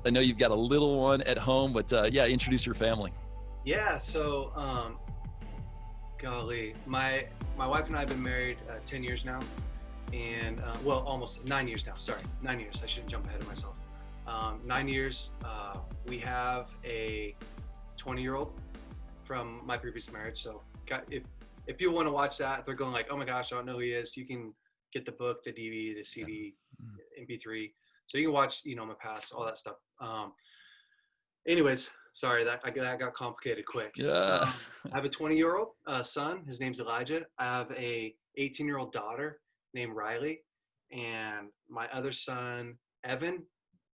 I know you've got a little one at home, but yeah, introduce your family. Yeah, so golly, my wife and I have been married 10 years now, and well, almost 9 years now. Sorry, 9 years. I shouldn't jump ahead of myself. 9 years. We have a 20-year-old from my previous marriage. So, if people want to watch that, if they're going like, "Oh my gosh, I don't know who he is," you can get the book, the DVD, the CD, MP3. So you can watch, my past, all that stuff. Anyways, sorry that got complicated quick. Yeah. I have a 20-year-old son. His name's Elijah. I have a 18-year-old daughter named Riley, and my other son Evan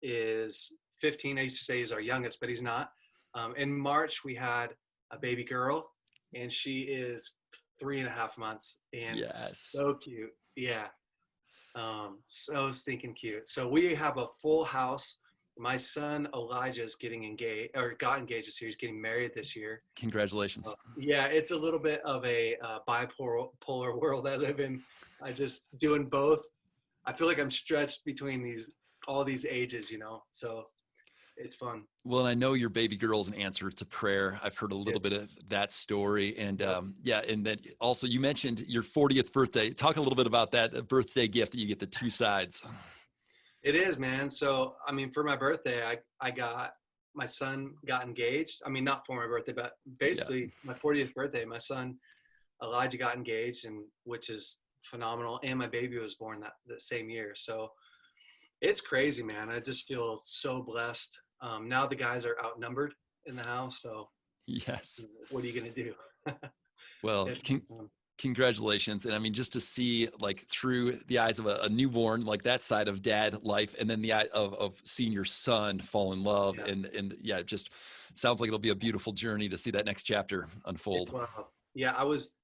is 15. I used to say he's our youngest, but he's not. In March we had a baby girl, and she is 3.5 months, and Yes. so cute. Yeah, so stinking cute. So we have a full house. My son Elijah is getting engaged, or got engaged this year. He's getting married this year. Congratulations. Yeah, it's a little bit of a bipolar world I live in. I just doing both. I feel like I'm stretched between all these ages, so it's fun. Well, and I know your baby girl's an answer to prayer. I've heard a little Yes. bit of that story. And Yep. yeah, and then also you mentioned your 40th birthday. Talk a little bit about that birthday gift that you get the two sides. It is, man. So, I mean, for my birthday, my son got engaged. I mean, not for my birthday, but Yeah. basically my 40th birthday, my son Elijah got engaged, and which is phenomenal. And my baby was born the same year. So it's crazy, man. I just feel so blessed. Now the guys are outnumbered in the house. So Yes. what are you going to do? Well, It's awesome. congratulations. And I mean, just to see like through the eyes of a newborn, like that side of dad life, and then the eye of seeing your son fall in love. Yeah, And yeah, it just sounds like it'll be a beautiful journey to see that next chapter it's unfold. wild. Yeah, I was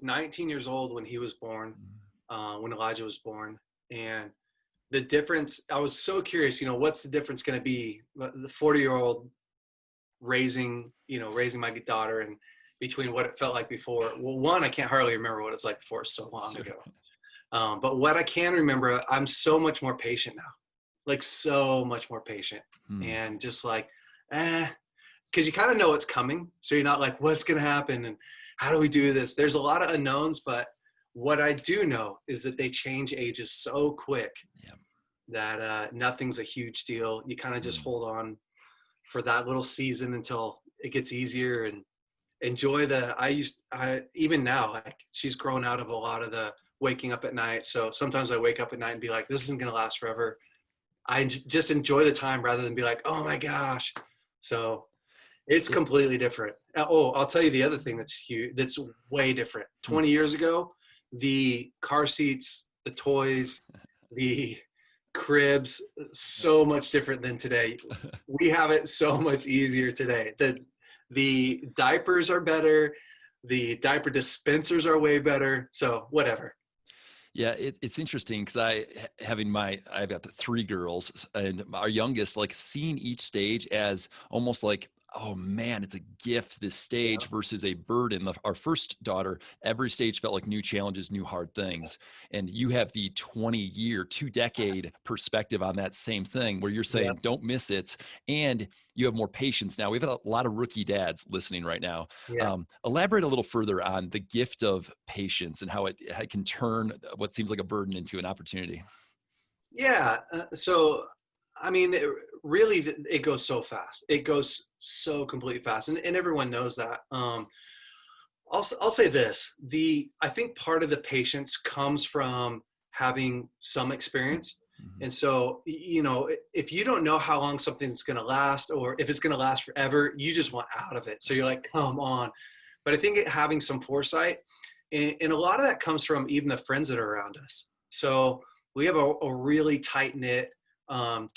19 years old when he was born, when Elijah was born, and the difference. I was so curious. What's the difference going to be? The 40-year-old raising my daughter, and between what it felt like before. Well, one, I can't hardly remember what it's like before. It's so long Sure. ago. But what I can remember, I'm so much more patient now. Like so much more patient, Hmm. and just like, because you kind of know what's coming. So you're not like, what's going to happen and how do we do this? There's a lot of unknowns, but what I do know is that they change ages so quick Yeah. that nothing's a huge deal. You kind of just Hmm. hold on for that little season until it gets easier, and enjoy even now, like, she's grown out of a lot of the waking up at night. So sometimes I wake up at night and be like, this isn't going to last forever. Just enjoy the time rather than be like, oh my gosh. So it's It, completely different. Oh, I'll tell you the other thing that's huge, that's way different. hmm. 20 years ago, the car seats, the toys, the cribs, so much different than today. We have it so much easier today. The diapers are better. The diaper dispensers are way better. So whatever. Yeah, it's interesting because I've got the three girls, and our youngest, like seeing each stage as almost like, oh man, it's a gift, this Yeah. stage versus a burden. Our first daughter, every stage felt like new challenges, new hard things. And you have the 20-year, 2-decade perspective on that same thing where you're Yeah. saying, don't miss it. And you have more patience now. We've had a lot of rookie dads listening right now. Yeah. Elaborate a little further on the gift of patience and how it can turn what seems like a burden into an opportunity. Yeah. So, I mean, really, it goes so fast. It goes so completely fast. And everyone knows that. I'll say this. I think part of the patience comes from having some experience. Mhm. And so, if you don't know how long something's going to last, or if it's going to last forever, you just want out of it. So you're like, come on. But I think having some foresight, and a lot of that comes from even the friends that are around us. So we have a really tight knit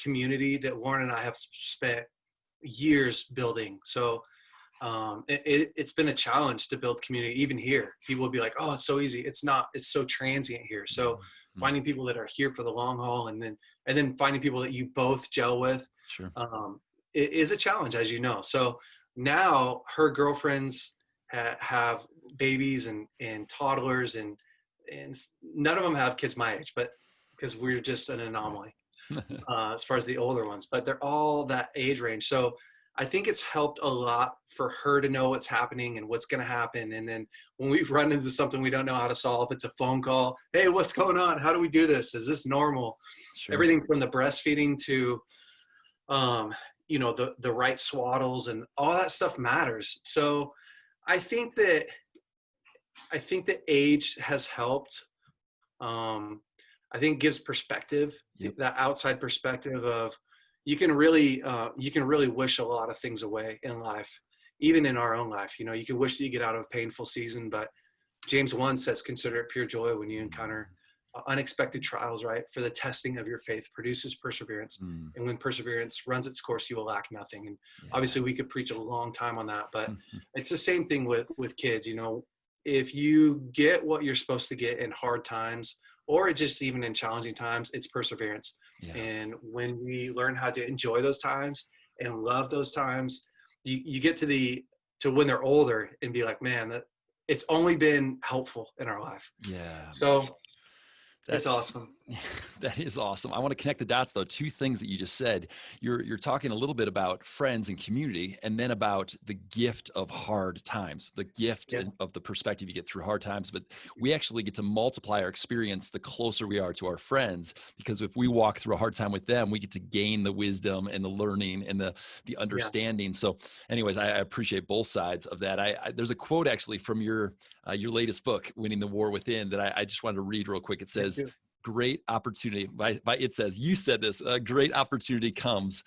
community that Lauren and I have spent years building. So it's been a challenge to build community. Even here, people will be like, oh, it's so easy. It's not. It's so transient here. So Mhm. finding people that are here for the long haul, and then finding people that you both gel with, Sure. it is a challenge, as you know. So now her girlfriends have babies and toddlers, and none of them have kids my age, but because we're just an Right. anomaly. as far as the older ones, but they're all that age range. So I think it's helped a lot for her to know what's happening and what's going to happen. And then when we run into something we don't know how to solve, it's a phone call. Hey, what's going on? How do we do this? Is this normal? Sure. Everything from the breastfeeding to, the right swaddles and all that stuff matters. So I think that age has helped. I think gives perspective, Yep. that outside perspective of you can really wish a lot of things away in life, even in our own life. You can wish that you get out of a painful season, but James 1 says, consider it pure joy when you encounter unexpected trials, right? For the testing of your faith produces perseverance. Mm. And when perseverance runs its course, you will lack nothing. And Yeah. obviously we could preach a long time on that, but it's the same thing with kids. If you get what you're supposed to get in hard times, or just even in challenging times, it's perseverance. Yeah. And when we learn how to enjoy those times and love those times, you get to when they're older and be like, man, that it's only been helpful in our life. Yeah. So it's That's awesome. that is awesome. I want to connect the dots though. Two things that you just said. You're talking a little bit about friends and community, and then about the gift of hard times, the gift Yeah. of the perspective you get through hard times. But we actually get to multiply our experience the closer we are to our friends, because if we walk through a hard time with them, we get to gain the wisdom and the learning and the understanding. So, anyways, I appreciate both sides of that. There's a quote actually from your latest book, Winning the War Within, that I just wanted to read real quick. It says, great opportunity, it says, you said this, a great opportunity comes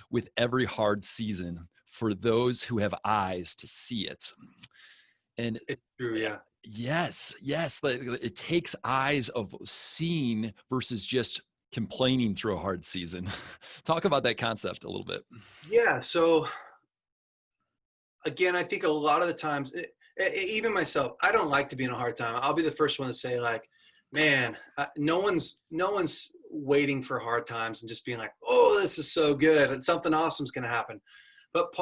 with every hard season for those who have eyes to see it. And It's true. Yeah. yes, it takes eyes of seeing versus just complaining through a hard season. Talk about that concept a little bit. Yeah. So again, I think a lot of the times, even myself, I don't like to be in a hard time. I'll be the first one to say, like, man, no one's waiting for hard times and just being like, oh, this is so good and something awesome's going to happen. But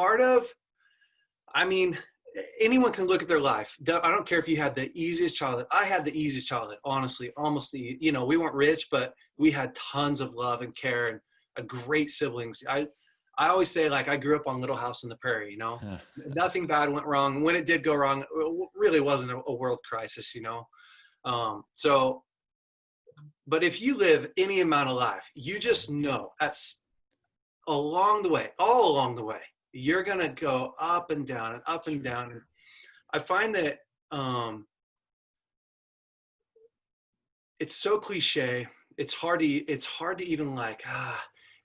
anyone can look at their life. I don't care if you had the easiest childhood. I had the easiest childhood, honestly, we weren't rich, but we had tons of love and care and a great siblings. I always say, like, I grew up on Little House on the Prairie, nothing bad went wrong. When it did go wrong, it really wasn't a world crisis, but if you live any amount of life, you just know all along the way, you're going to go up and down and up and down. And I find that it's so cliche. It's hard to even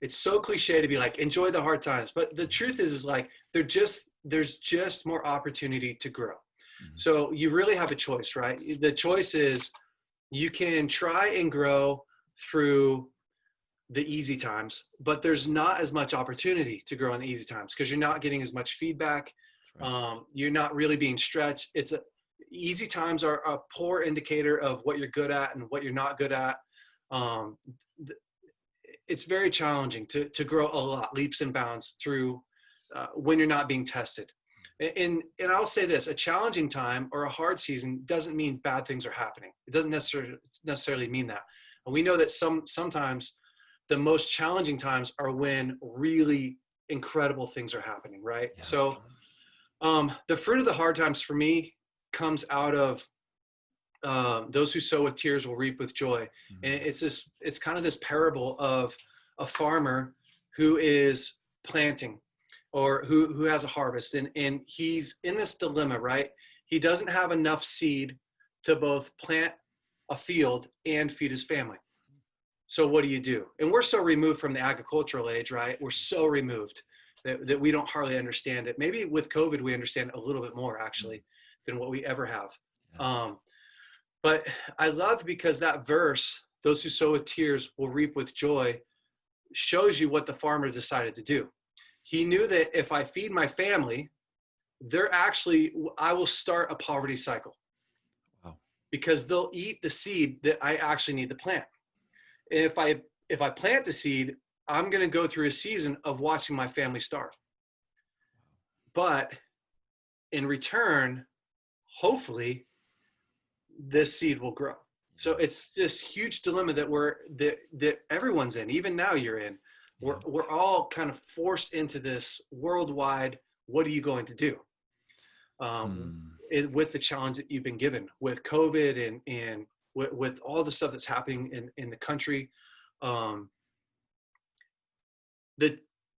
it's so cliche to be like, enjoy the hard times. But the truth is like, there's just more opportunity to grow. Mm-hmm. So you really have a choice, right? The choice is you can try and grow through the easy times, but there's not as much opportunity to grow in the easy times because you're not getting as much feedback. Right. You're not really being stretched. Easy times are a poor indicator of what you're good at and what you're not good at. It's very challenging to grow a lot, leaps and bounds through when you're not being tested. And I'll say this, a challenging time or a hard season doesn't mean bad things are happening. It doesn't necessarily mean that. And we know that sometimes the most challenging times are when really incredible things are happening, right? Yeah. So the fruit of the hard times for me comes out of those who sow with tears will reap with joy. Mm-hmm. And it's kind of this parable of a farmer who is planting or who has a harvest, and he's in this dilemma, right? He doesn't have enough seed to both plant a field and feed his family. So what do? And we're so removed from the agricultural age, right? We're so removed that we don't hardly understand it. Maybe with COVID, we understand it a little bit more actually than what we ever have. Yeah. But I love because that verse, those who sow with tears will reap with joy, shows you what the farmer decided to do. He knew that if I feed my family, I will start a poverty cycle. Wow. Because they'll eat the seed that I actually need to plant. And if I plant the seed, I'm going to go through a season of watching my family starve. But in return, hopefully, this seed will grow. So it's this huge dilemma that everyone's in. Even now you're in. We're all kind of forced into this worldwide, what are you going to do? With the challenge that you've been given with COVID and with all the stuff that's happening in the country.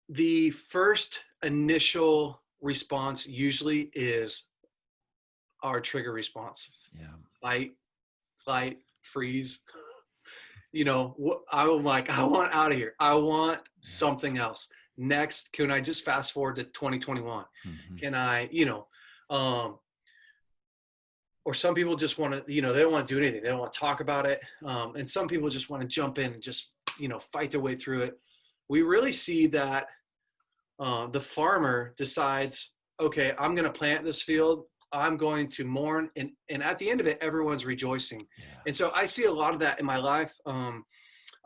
The first initial response usually is our trigger response. Fight, flight, freeze. I'm like, I want out of here. I want something else. Next, can I just fast forward to 2021? Can I, or some people just want to, they don't want to do anything. They don't want to talk about it. And some people just want to jump in and just, fight their way through it. We really see that the farmer decides, okay, I'm going to plant this field. I'm going to mourn. And at the end of it, everyone's rejoicing. And so I see a lot of that in my life.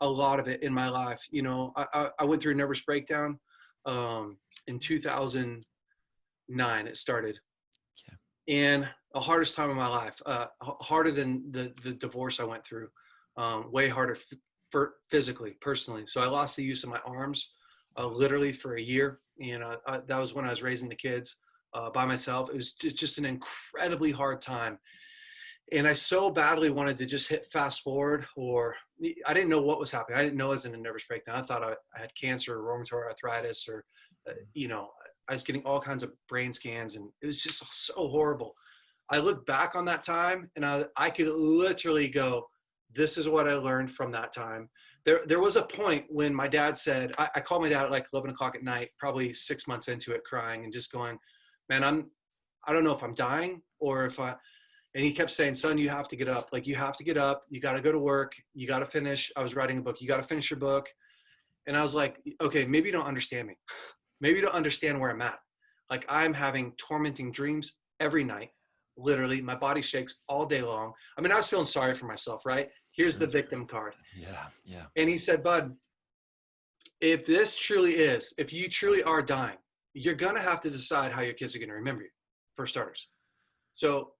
A lot of it in my life. I went through a nervous breakdown in 2009. It started. And the hardest time of my life, harder than the divorce I went through, way harder physically, personally. So I lost the use of my arms literally for a year. That was when I was raising the kids by myself. It was just an incredibly hard time. And I so badly wanted to just hit fast forward, or I didn't know what was happening. I didn't know I was in a nervous breakdown. I thought I had cancer or rheumatoid arthritis, or, I was getting all kinds of brain scans, and it was just so horrible. I look back on that time and I could literally go, this is what I learned from that time. There was a point when my dad said, I called my dad at like 11 o'clock at night, probably 6 months into it, crying and just going, man, I don't know if I'm dying or and he kept saying, son, you have to get up. Like, you have to get up. You got to go to work. You got to finish. I was writing a book. You got to finish your book. And I was like, okay, maybe you don't understand me. Maybe you don't understand where I'm at. Like, I'm having tormenting dreams every night. Literally, my body shakes all day long. I mean, I was feeling sorry for myself, right? Here's the victim card. Yeah. And he said, bud, if you truly are dying, you're going to have to decide how your kids are going to remember you, for starters. So,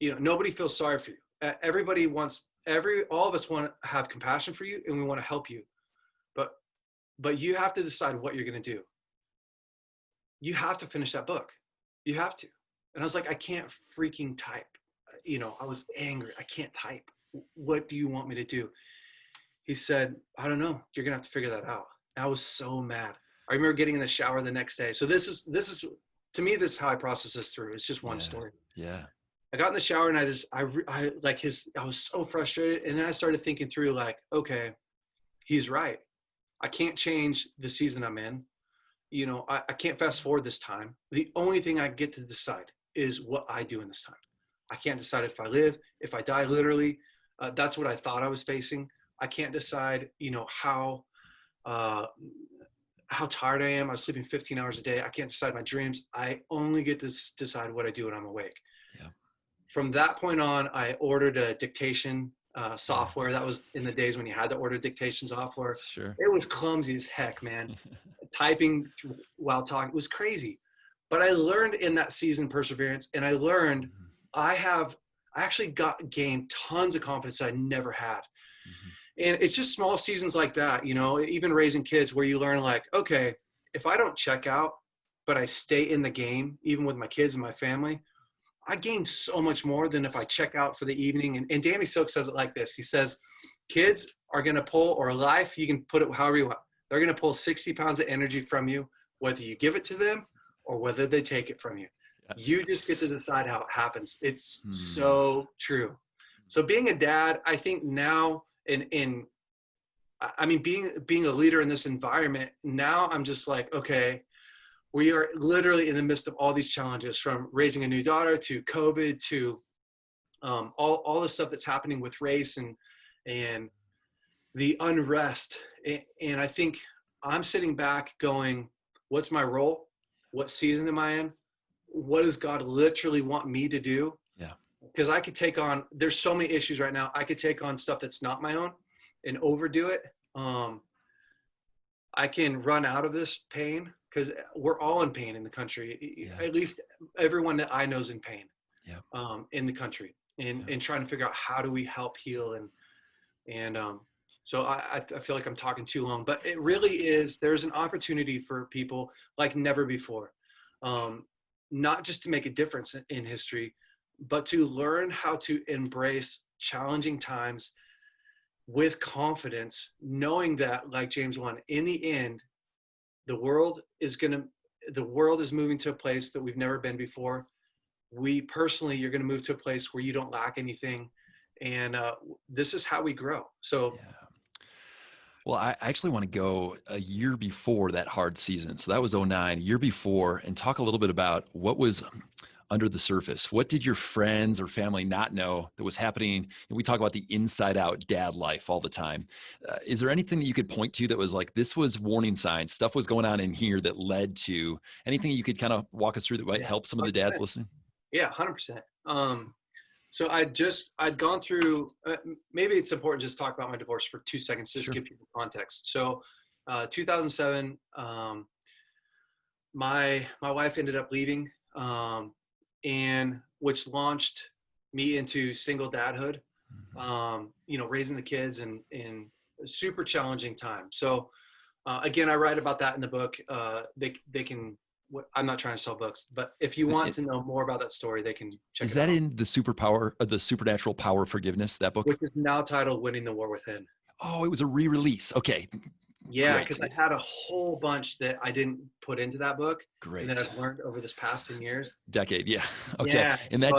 nobody feels sorry for you. Everybody all of us want to have compassion for you, and we want to help you. But you have to decide what you're going to do. You have to finish that book. You have to. And I was like, I can't freaking type. I was angry. I can't type. What do you want me to do? He said, I don't know. You're going to have to figure that out. I was so mad. I remember getting in the shower the next day. So this is, to me, this is how I process this through. It's just one story. Yeah. I got in the shower and I was so frustrated. And then I started thinking through, like, okay, he's right. I can't change the season I'm in. I can't fast forward this time. The only thing I get to decide is what I do in this time. I can't decide if I live, if I die, literally. That's what I thought I was facing. I can't decide, how tired I am. I was sleeping 15 hours a day. I can't decide my dreams. I only get to decide what I do when I'm awake. Yeah. From that point on, I ordered a dictation software. That was in the days when you had to order dictation software. Sure. It was clumsy as heck, man. Typing while talking was crazy. But I learned in that season perseverance, and I learned I actually gained tons of confidence I never had. And it's just small seasons like that, even raising kids, where you learn, like, okay, if I don't check out, but I stay in the game, even with my kids and my family, I gain so much more than if I check out for the evening. And Danny Silk says it like this. He says, kids are going to pull, or life, you can put it however you want. They're going to pull 60 pounds of energy from you, whether you give it to them or whether they take it from you. Yes. You just get to decide how it happens. It's so true. So being a dad, I think now being a leader in this environment, now I'm just like, okay, we are literally in the midst of all these challenges, from raising a new daughter to COVID to all the stuff that's happening with race and the unrest. And I think I'm sitting back going, what's my role? What season am I in? What does God literally want me to do? Yeah. Because I could take on, there's so many issues right now. I could take on stuff that's not my own and overdo it. I can run out of this pain, because we're all in pain in the country. Yeah. At least everyone that I know is in pain in the country. and trying to figure out how do we help heal. And so I feel like I'm talking too long, but it really is, there's an opportunity for people like never before. Not just to make a difference in history, but to learn how to embrace challenging times with confidence, knowing that, like James 1, in the end, the world is moving to a place that we've never been before. You're going to move to a place where you don't lack anything. And this is how we grow. So, Yeah. Well, I actually want to go a year before that hard season. So that was '09, a year before, and talk a little bit about what was under the surface. What did your friends or family not know that was happening? And we talk about the inside out dad life all the time. Is there anything that you could point to that was like, this was warning signs, stuff was going on in here that led to anything you could kind of walk us through that might help some of the dads listening? Yeah, 100%. So I'd gone through, maybe it's important just to talk about my divorce for 2 seconds, just to give people context. So 2007, my wife ended up leaving, and which launched me into single dadhood, raising the kids in a super challenging time. So again, I write about that in the book. They can, I'm not trying to sell books, but if you want to know more about that story, they can check it out. Is that in the supernatural power of forgiveness, that book? Which is now titled Winning the War Within. Oh, it was a re-release. Okay. Yeah, because I had a whole bunch that I didn't put into that book. Great. And that I've learned over this past 10 years. Decade, yeah. Okay. Yeah. And so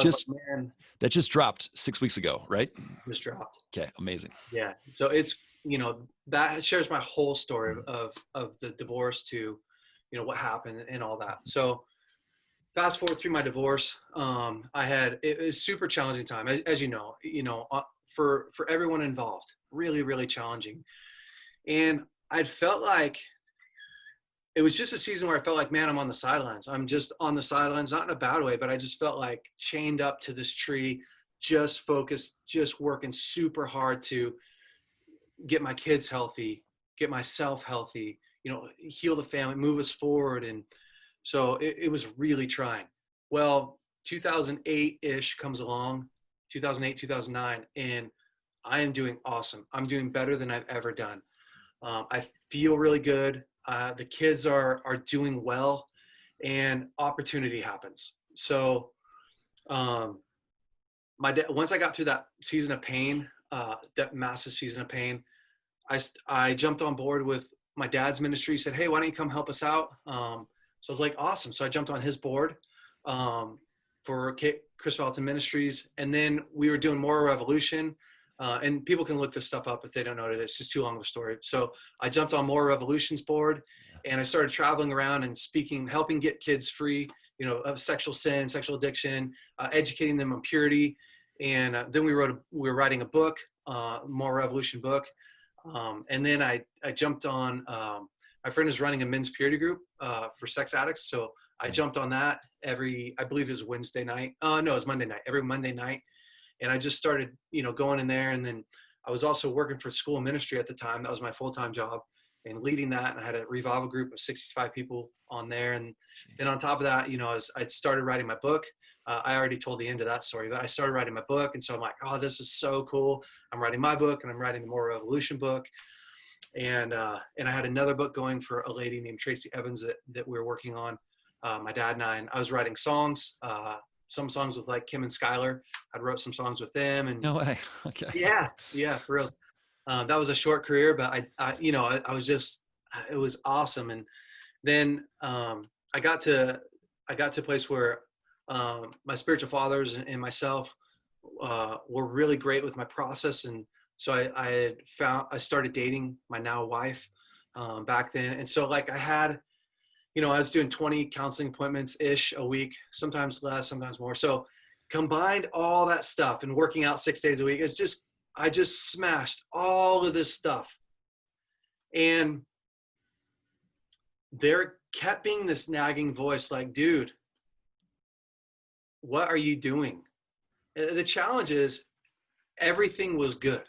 that just dropped 6 weeks ago, right? Just dropped. Okay, amazing. Yeah. So it's, that shares my whole story of the divorce to, what happened and all that. So fast forward through my divorce, it was super challenging time, as you know, for everyone involved, really, really challenging. And I'd felt like it was just a season where I felt like, man, I'm on the sidelines. I'm just on the sidelines, not in a bad way, but I just felt like chained up to this tree, just focused, just working super hard to get my kids healthy, get myself healthy, heal the family, move us forward. And so it was really trying. Well, 2008-ish comes along, 2008, 2009, and I am doing awesome. I'm doing better than I've ever done. I feel really good. The kids are doing well, and opportunity happens. So once I got through that season of pain, that massive season of pain, I jumped on board with my dad's ministry. He said, hey, why don't you come help us out? So I was like, awesome. So I jumped on his board for Chris Vallotton Ministries. And then we were doing Moral Revolution. And people can look this stuff up if they don't know it. It's just too long of a story. So I jumped on Moral Revolution's board, and I started traveling around and speaking, helping get kids free, of sexual sin, sexual addiction, educating them on purity. And then we were writing a book, Moral Revolution book. And then I jumped on, my friend is running a men's purity group for sex addicts. So I jumped on that I believe it was Wednesday night. No, it was Monday night, every Monday night. And I just started, going in there. And then I was also working for school ministry at the time. That was my full-time job, and leading that. And I had a revival group of 65 people on there. And then on top of that, I'd started writing my book. I already told the end of that story, but I started writing my book. And so I'm like, oh, this is so cool. I'm writing my book, and I'm writing the Moral Revolution book. And I had another book going for a lady named Tracy Evans that we were working on. My dad and I was writing songs, some songs with like Kim and Skylar. I wrote some songs with them. And no way. Okay. Yeah, for real. That was a short career, but I was just, it was awesome. And then I got to a place where my spiritual fathers and myself were really great with my process. And so I started dating my now wife back then. And so like I had, I was doing 20 counseling appointments-ish a week, sometimes less, sometimes more. So combined all that stuff and working out 6 days a week, I just smashed all of this stuff. And there kept being this nagging voice like, dude, what are you doing? The challenge is everything was good.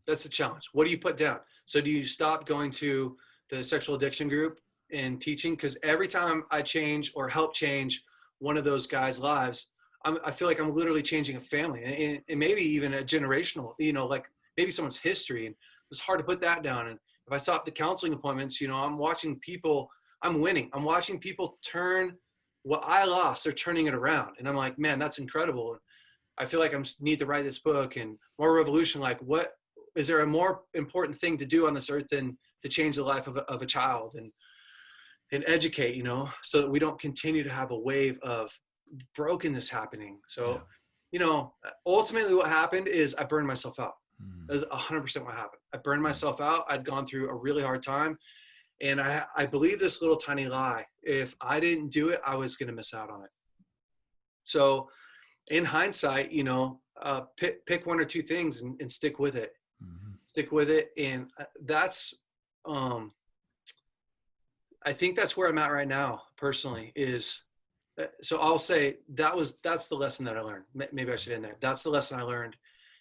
That's the challenge. What do you put down? So do you stop going to the sexual addiction group and teaching? Because every time I change or help change one of those guys' lives, I feel like I'm literally changing a family, and maybe even a generational, like maybe someone's history. And it's hard to put that down. And if I stop the counseling appointments, I'm watching people, I'm winning. I'm watching people turn what I lost, they're turning it around. And I'm like, man, that's incredible. And I feel like I need to write this book and more revolution. Like, what is there a more important thing to do on this earth than to change the life of a child and educate, so that we don't continue to have a wave of brokenness happening. So, ultimately what happened is I burned myself out. That was 100% what happened. I burned myself out. I'd gone through a really hard time. And I believe this little tiny lie. If I didn't do it, I was going to miss out on it. So in hindsight, pick one or two things and stick with it. Stick with it. And that's, I think that's where I'm at right now personally is, so I'll say that's the lesson that I learned. Maybe I should end there. That's the lesson I learned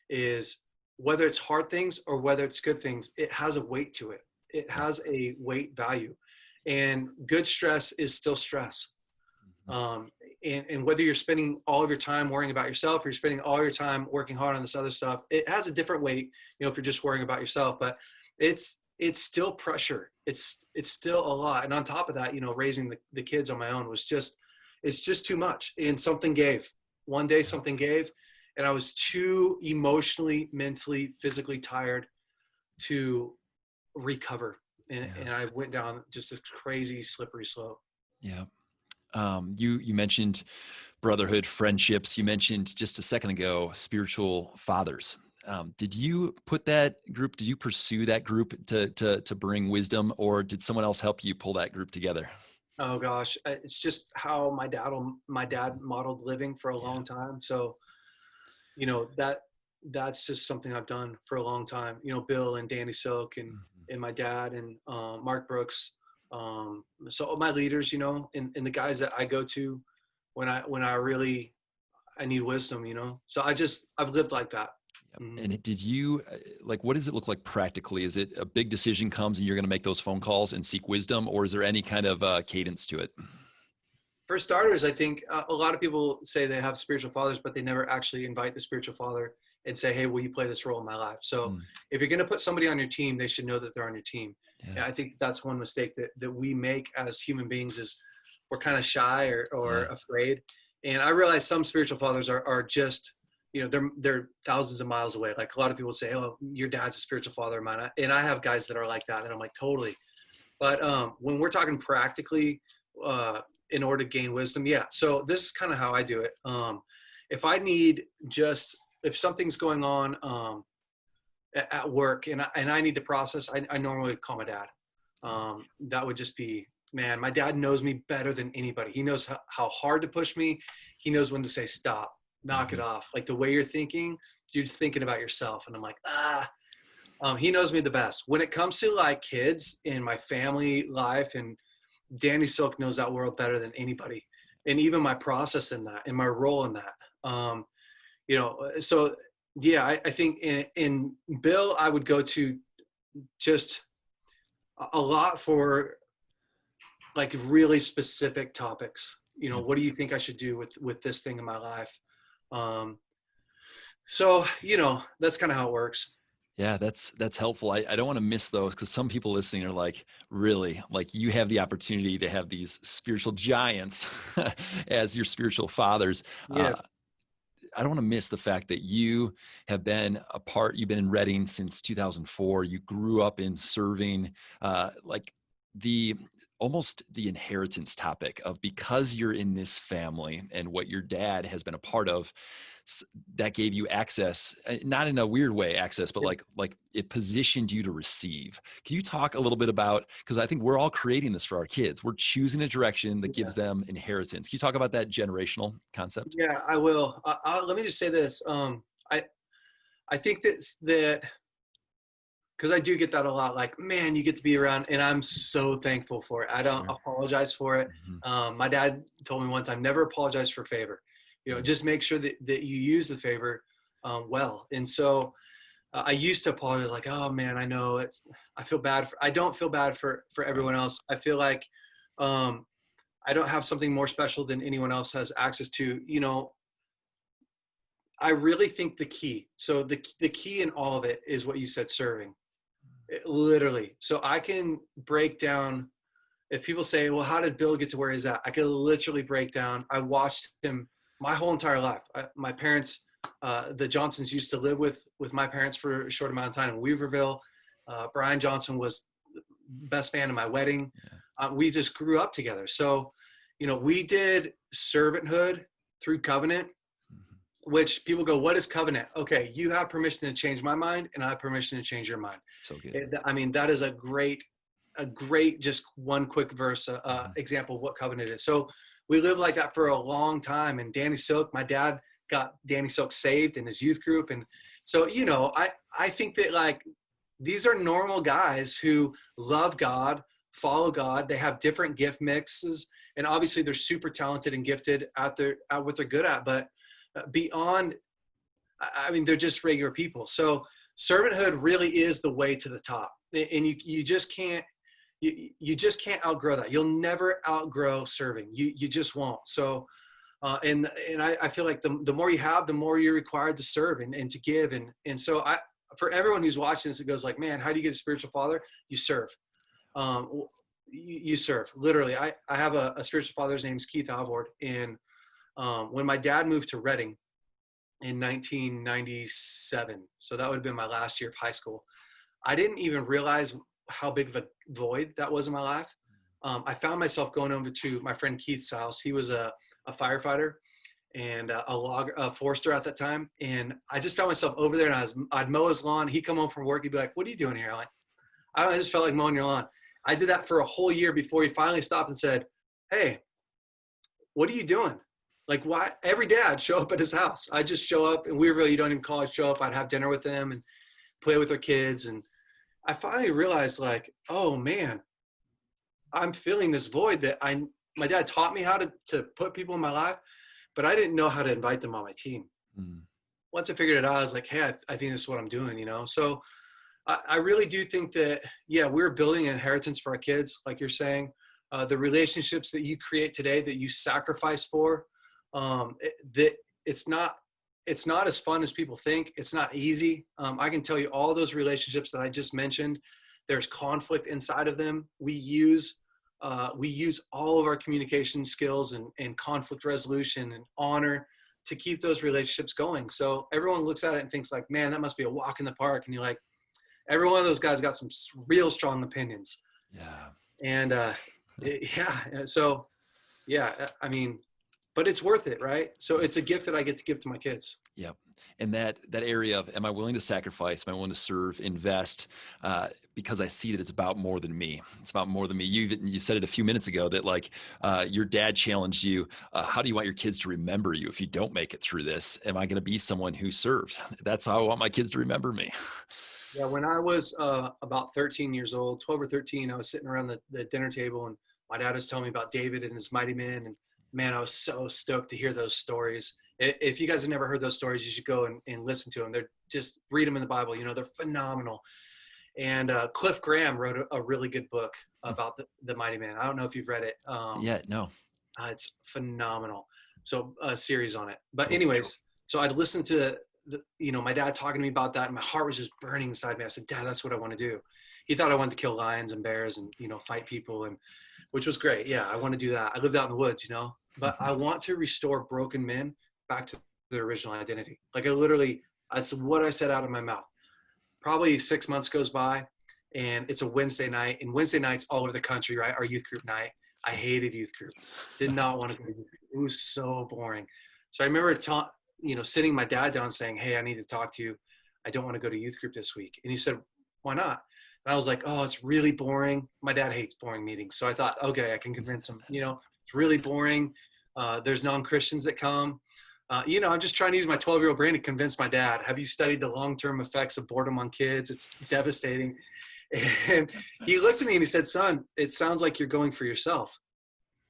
is whether it's hard things or whether it's good things, it has a weight to it. It has a weight value, and good stress is still stress. And whether you're spending all of your time worrying about yourself or you're spending all your time working hard on this other stuff, it has a different weight, if you're just worrying about yourself, but it's still pressure. It's still a lot. And on top of that, raising the kids on my own it's just too much. And something gave. One day something gave, and I was too emotionally, mentally, physically tired to recover. And I went down just a crazy slippery slope. Yeah. You mentioned brotherhood, friendships. You mentioned just a second ago, spiritual fathers. Did you did you pursue that group to bring wisdom, or did someone else help you pull that group together? Oh gosh, it's just how my dad modeled living for a long time. So, that's just something I've done for a long time. Bill and Danny Silk and my dad and Mark Brooks. So my leaders, and the guys that I go to when I really need wisdom, So I've lived like that. And did you, what does it look like practically? Is it a big decision comes and you're going to make those phone calls and seek wisdom, or is there any kind of cadence to it? For starters, I think a lot of people say they have spiritual fathers, but they never actually invite the spiritual father and say, hey, will you play this role in my life? So if you're going to put somebody on your team, they should know that they're on your team. Yeah, I think that's one mistake that we make as human beings is we're kind of shy or afraid. And I realize some spiritual fathers are just, they're thousands of miles away. Like a lot of people say, oh, your dad's a spiritual father of mine. And I have guys that are like that. And I'm like, totally. But when we're talking practically, in order to gain wisdom. Yeah. So this is kind of how I do it. If something's going on at work and I need to process, I normally call my dad. That would just be, man, my dad knows me better than anybody. He knows how hard to push me. He knows when to say, stop, knock it off. Like the way you're thinking about yourself. And I'm like, he knows me the best. When it comes to like kids in my family life, and Danny Silk knows that world better than anybody. And even my process in that and my role in that, so yeah, I think in Bill, I would go to just a lot for like really specific topics. What do you think I should do with this thing in my life? So, that's kind of how it works. Yeah, that's helpful. I don't want to miss those because some people listening are like, really, like you have the opportunity to have these spiritual giants as your spiritual fathers. Yeah. I don't want to miss the fact that you have been you've been in Redding since 2004. You grew up in serving, almost the inheritance topic of, because you're in this family and what your dad has been a part of, that gave you access, not in a weird way access, but like it positioned you to receive. Can you talk a little bit about, because I think we're all creating this for our kids. We're choosing a direction that gives them inheritance. Can you talk about that generational concept? Yeah, I will. Let me just say this. I think that because I do get that a lot, like, man, you get to be around, and I'm so thankful for it. I don't apologize for it. My dad told me one time, never apologize for favor. Just make sure that you use the favor well. And so I used to apologize, like, oh man, I know I feel bad. I don't feel bad for everyone else. I feel like I don't have something more special than anyone else has access to. I really think the key, so the key in all of it is what you said, serving. Literally. So I can break down, if people say, well, how did Bill get to where he's at? I could literally break down. I watched him my whole entire life. My parents, the Johnsons, used to live with my parents for a short amount of time in Weaverville. Brian Johnson was the best man in my wedding. We just grew up together. So, we did servanthood through covenant, which people go, what is covenant? Okay, you have permission to change my mind, and I have permission to change your mind. So good. I mean, that is a great, just one quick verse example of what covenant is. So we lived like that for a long time. And Danny Silk, my dad got Danny Silk saved in his youth group. And so, I think that like, these are normal guys who love God, follow God. They have different gift mixes. And obviously they're super talented and gifted at what they're good at. But beyond, I mean, they're just regular people. So servanthood really is the way to the top. And you just can't, you just can't outgrow that. You'll never outgrow serving. You just won't. So, and I feel like the more you have, the more you're required to serve and to give. And so for everyone who's watching this, it goes like, man, how do you get a spiritual father? You serve. You serve, literally. I have a spiritual father. His name is Keith Alvord. And when my dad moved to Reading in 1997, so that would have been my last year of high school, I didn't even realize how big of a void that was in my life. I found myself going over to my friend Keith's house. He was a firefighter and a forester at that time. And I just found myself over there, and I'd mow his lawn. He'd come home from work. He'd be like, what are you doing here? I'm like, I just felt like mowing your lawn. I did that for a whole year before he finally stopped and said, hey, what are you doing? Like, why? Every day I'd show up at his house. I'd just show up, and you don't even call it show up. I'd have dinner with him and play with our kids. And I finally realized, like, oh man, I'm feeling this void that my dad taught me how to put people in my life, but I didn't know how to invite them on my team. Once I figured it out, I was like, hey, I think this is what I'm doing, So I really do think that, yeah, we're building an inheritance for our kids, like you're saying. The relationships that you create today, that you sacrifice for, that it's not as fun as people think. It's not easy. I can tell you all those relationships that I just mentioned, there's conflict inside of them. We use all of our communication skills and conflict resolution and honor to keep those relationships going. So everyone looks at it and thinks like, man, that must be a walk in the park. And you're like, every one of those guys got some real strong opinions. Yeah. And so, yeah, I mean, but it's worth it, right? So it's a gift that I get to give to my kids. Yep. And that area of, am I willing to sacrifice? Am I willing to serve, invest? Because I see that it's about more than me. It's about more than me. You said it a few minutes ago that like your dad challenged you. How do you want your kids to remember you if you don't make it through this? Am I going to be someone who served? That's how I want my kids to remember me. Yeah. When I was about 13 years old, 12 or 13, I was sitting around the dinner table, and my dad was telling me about David and his mighty men. And man, I was so stoked to hear those stories. If you guys have never heard those stories, you should go and listen to them. They're just, read them in the Bible. They're phenomenal. And Cliff Graham wrote a really good book about the mighty man. I don't know if you've read it. No. It's phenomenal. So a series on it. But anyways, so I'd listen to my dad talking to me about that, and my heart was just burning inside me. I said, Dad, that's what I want to do. He thought I wanted to kill lions and bears and, fight people, and which was great. Yeah, I want to do that. I lived out in the woods, but I want to restore broken men back to their original identity. Like that's what I said out of my mouth. Probably 6 months goes by, and it's a Wednesday night, and Wednesday nights all over the country, right? Our youth group night. I hated youth group. Did not want to go to youth group. It was so boring. So I remember sitting my dad down saying, hey, I need to talk to you. I don't want to go to youth group this week. And he said, why not? And I was like, oh, it's really boring. My dad hates boring meetings. So I thought, okay, I can convince him, it's really boring. There's non-Christians that come. I'm just trying to use my 12-year-old brain to convince my dad. Have you studied the long-term effects of boredom on kids? It's devastating. And he looked at me and he said, son, it sounds like you're going for yourself.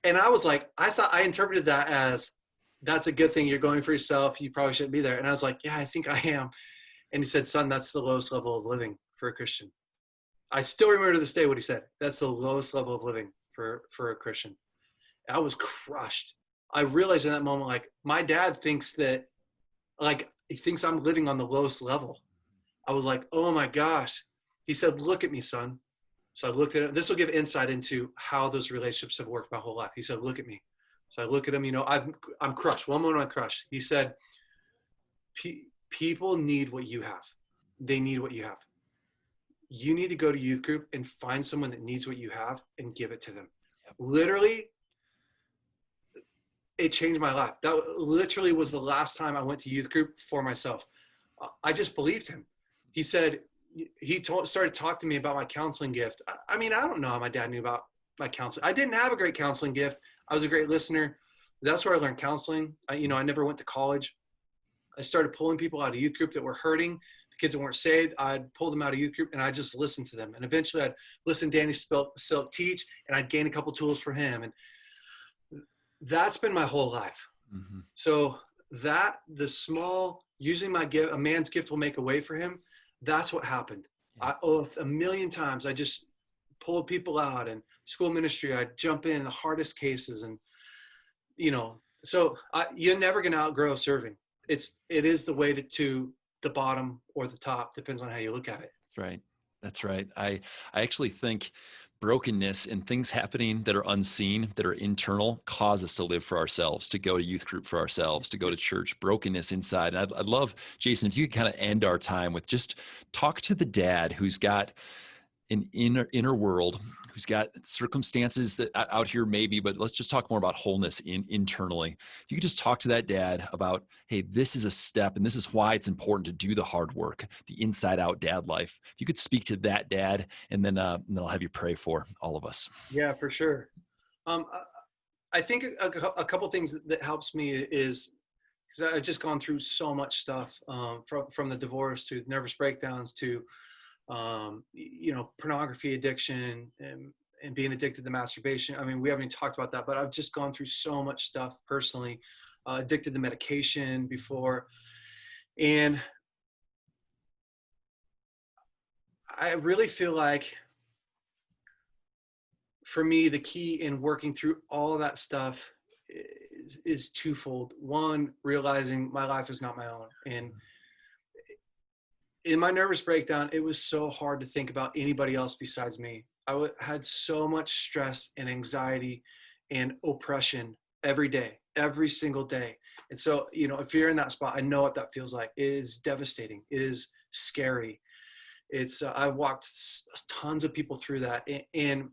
And I was like, I interpreted that as, that's a good thing. You're going for yourself. You probably shouldn't be there. And I was like, yeah, I think I am. And he said, son, that's the lowest level of living for a Christian. I still remember to this day what he said. That's the lowest level of living for a Christian. I was crushed. I realized in that moment, like, my dad thinks that, like, he thinks I'm living on the lowest level. I was like, oh my gosh. He said, look at me, son. So I looked at him. This will give insight into how those relationships have worked my whole life. He said, look at me. So I look at him, I'm crushed. One moment I'm crushed. He said, people need what you have. They need what you have. You need to go to youth group and find someone that needs what you have and give it to them. Yep. Literally, it changed my life. That literally was the last time I went to youth group for myself. I just believed him. He said, started talking to me about my counseling gift. I mean, I don't know how my dad knew about my counseling. I didn't have a great counseling gift. I was a great listener. That's where I learned counseling. I never went to college. I started pulling people out of youth group that were hurting, the kids that weren't saved. I'd pull them out of youth group and I just listened to them. And eventually I'd listen to Danny Silk teach, and I'd gain a couple tools from him. And that's been my whole life. Mm-hmm. So using my gift, a man's gift will make a way for him. That's what happened. Yeah. A million times I just pulled people out, and school ministry, I'd jump in the hardest cases. And, so you're never going to outgrow serving. It is the way to the bottom or the top, depends on how you look at it. That's right. I actually think brokenness and things happening that are unseen, that are internal, cause us to live for ourselves, to go to youth group for ourselves, to go to church. Brokenness inside. And I'd love, Jason, if you could kind of end our time with just talk to the dad who's got an inner world, who's got circumstances that out here maybe, but let's just talk more about wholeness internally. If you could just talk to that dad about, hey, this is a step, and this is why it's important to do the hard work, the inside out dad life. If you could speak to that dad, and then I'll have you pray for all of us. Yeah, for sure. I think a couple things that helps me is, because I've just gone through so much stuff, from the divorce to nervous breakdowns to pornography addiction and being addicted to masturbation. I mean, we haven't even talked about that, but I've just gone through so much stuff personally, addicted to medication before. And I really feel like for me, the key in working through all of that stuff is twofold. One, realizing my life is not my own. And in my nervous breakdown, it was so hard to think about anybody else besides me. I had so much stress and anxiety and oppression every day, every single day. And so, if you're in that spot, I know what that feels like. It is devastating. It is scary. I've walked tons of people through that. And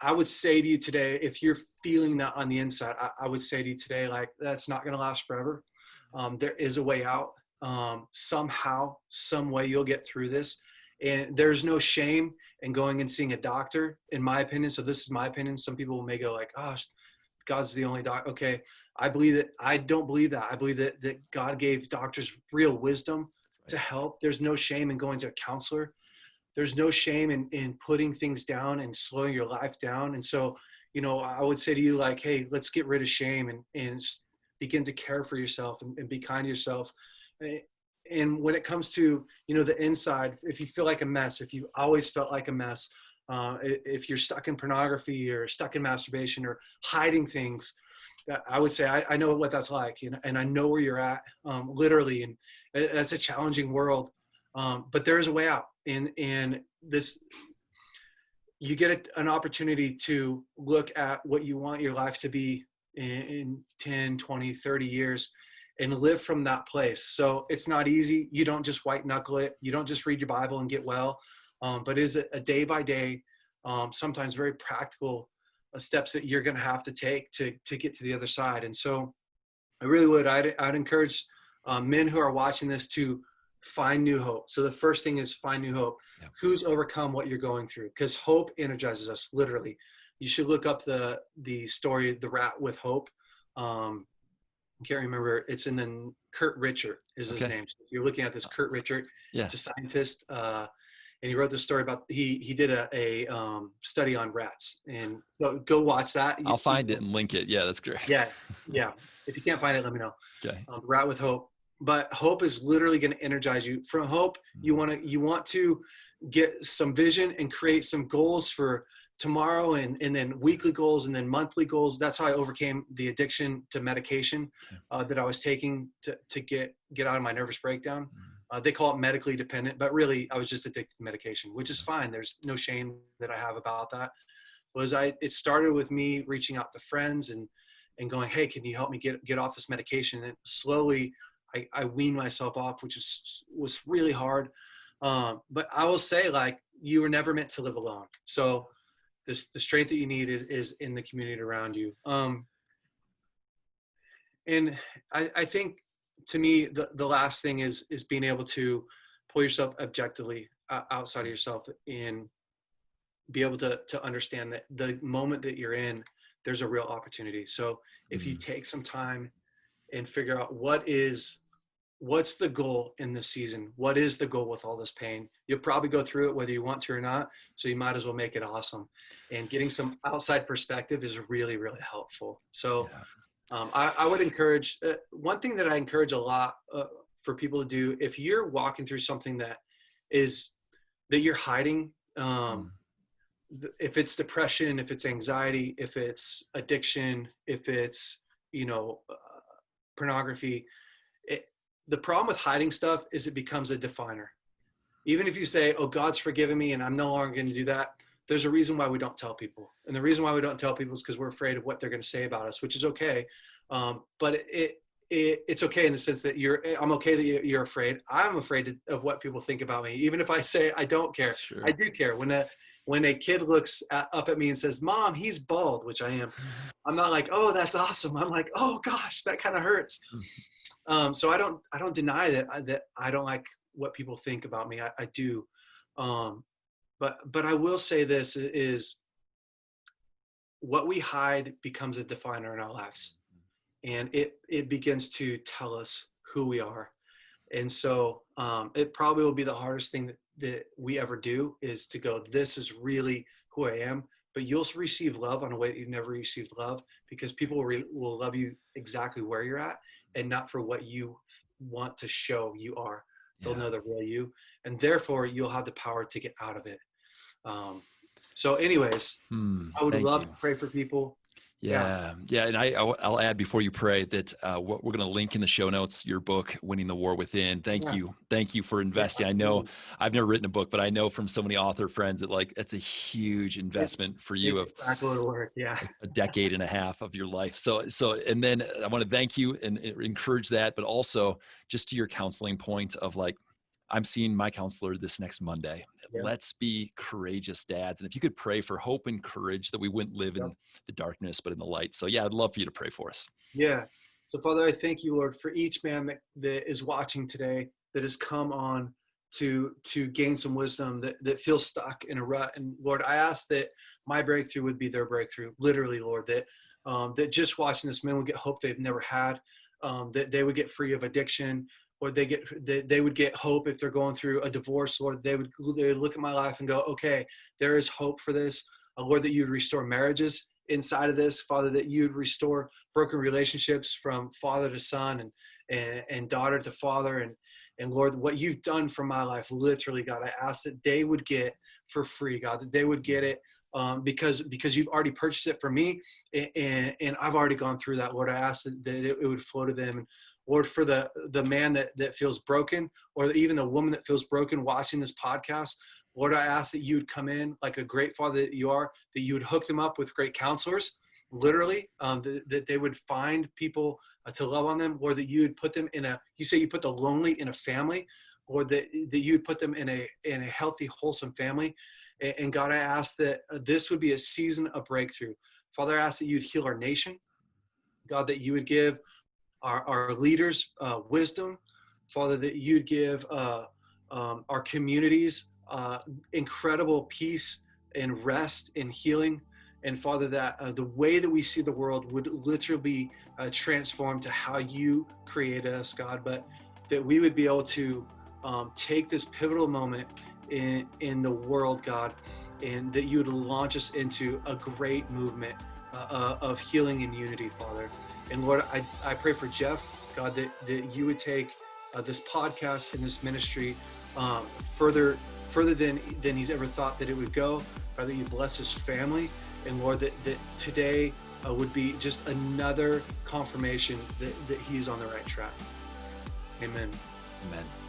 I would say to you today, if you're feeling that on the inside, I would say to you today, like, that's not going to last forever. There is a way out. Somehow, some way you'll get through this. And there's no shame in going and seeing a doctor, in my opinion. So this is my opinion. Some people may go like, oh, God's the only doctor. Okay. I don't believe that. I believe that God gave doctors real wisdom to help. There's no shame in going to a counselor. There's no shame in putting things down and slowing your life down. And so, I would say to you, like, hey, let's get rid of shame and begin to care for yourself and be kind to yourself. And when it comes to, the inside, if you feel like a mess, if you always felt like a mess, if you're stuck in pornography or stuck in masturbation or hiding things, I would say, I know what that's like, and I know where you're at, literally. And that's a challenging world. But there is a way out. And this, you get an opportunity to look at what you want your life to be in 10, 20, 30 years. And live from that place. So it's not easy. You don't just white knuckle it. You don't just read your Bible and get well. But is it a day by day, sometimes very practical steps that you're going to have to take to get to the other side. And so I really would, I'd encourage men who are watching this to find new hope. So the first thing is find new hope. Yeah. Who's overcome what you're going through? Because hope energizes us, literally. You should look up the story, The Rat with Hope. I can't remember. It's in the Kurt Richard is his name. So if you're looking at this, Kurt Richard, it's a scientist, and he wrote this story about he did a study on rats. And so go watch that. I'll find it and link it. Yeah, that's great. Yeah. If you can't find it, let me know. Okay. Rat with Hope. but hope is literally going to energize you. From hope, you want to get some vision and create some goals for tomorrow, and then weekly goals, and then monthly goals. That's how I overcame the addiction to medication that I was taking to get out of my nervous breakdown. They call it medically dependent, but really I was just addicted to medication, which is fine. There's no shame that I have about that. It started with me reaching out to friends and going, hey, can you help me get off this medication? And slowly I weaned myself off, which was really hard. But I will say, like, you were never meant to live alone. So the strength that you need is in the community around you. And I think, to me, the last thing is being able to pull yourself objectively outside of yourself and be able to understand that the moment that you're in, there's a real opportunity. So if you take some time and figure out what's the goal in this season, what is the goal with all this pain, you'll probably go through it whether you want to or not. So you might as well make it awesome. And getting some outside perspective is really, really helpful. So I would encourage, one thing that I encourage a lot for people to do, if you're walking through something that you're hiding, if it's depression, if it's anxiety, if it's addiction, if it's, pornography, the problem with hiding stuff is it becomes a definer. Even if you say, oh, God's forgiven me and I'm no longer going to do that, there's a reason why we don't tell people. And the reason why we don't tell people is because we're afraid of what they're going to say about us, which is okay. But it's okay in the sense that I'm okay that you're afraid. I'm afraid of what people think about me. Even if I say I don't care, sure. I do care. When a kid looks up at me and says, Mom, he's bald, which I am, I'm not like, oh, that's awesome. I'm like, oh gosh, that kind of hurts. So I don't deny that I don't like what people think about me. I do. But I will say this is what we hide becomes a definer in our lives, and it begins to tell us who we are. And so it probably will be the hardest thing that we ever do, is to go, this is really who I am. But you'll receive love in a way that you've never received love, because people will love you exactly where you're at and not for what you want to show you are. They'll know the real you, and therefore you'll have the power to get out of it. So anyways, I would love to pray for people. Yeah. And I'll add before you pray that what we're going to link in the show notes, your book, Winning the War Within. Thank you for investing. I know I've never written a book, but I know from so many author friends that that's a huge investment for you of a decade and a half of your life. So, and then I want to thank you and encourage that, but also just to your counseling point of like, I'm seeing my counselor this next Monday. Yeah. Let's be courageous dads. And if you could pray for hope and courage that we wouldn't live in the darkness, but in the light. So I'd love for you to pray for us. Yeah. So Father, I thank you, Lord, for each man that is watching today, that has come on to gain some wisdom, that feels stuck in a rut. And Lord, I ask that my breakthrough would be their breakthrough. Literally, Lord, that just watching this man would get hope they've never had, that they would get free of addiction, or they would get hope if they're going through a divorce. Lord, they would look at my life and go, okay, there is hope for this. Lord, that you would restore marriages inside of this. Father, that you would restore broken relationships from father to son and daughter to father. And Lord, what you've done for my life, literally, God, I ask that they would get for free, God, that they would get it because you've already purchased it for me, and I've already gone through that. Lord, I ask that it would flow to them. And Lord, for the man that feels broken, or even the woman that feels broken watching this podcast, Lord, I ask that you would come in like a great Father that you are, that you would hook them up with great counselors, literally, that they would find people to love on them, or that you would put them you say you put the lonely in a family, or that you would put them in a healthy, wholesome family. And God, I ask that this would be a season of breakthrough. Father, I ask that you'd heal our nation. God, that you would give our leaders wisdom. Father, that you'd give our communities incredible peace and rest and healing. And Father, that the way that we see the world would literally be transformed to how you created us, God, but that we would be able to take this pivotal moment in the world, God, and that you would launch us into a great movement of healing and unity, Father. And Lord, I pray for Jeff, God, that you would take this podcast and this ministry further than he's ever thought that it would go. Father, you bless his family, and Lord, that today would be just another confirmation that he's on the right track. Amen. Amen.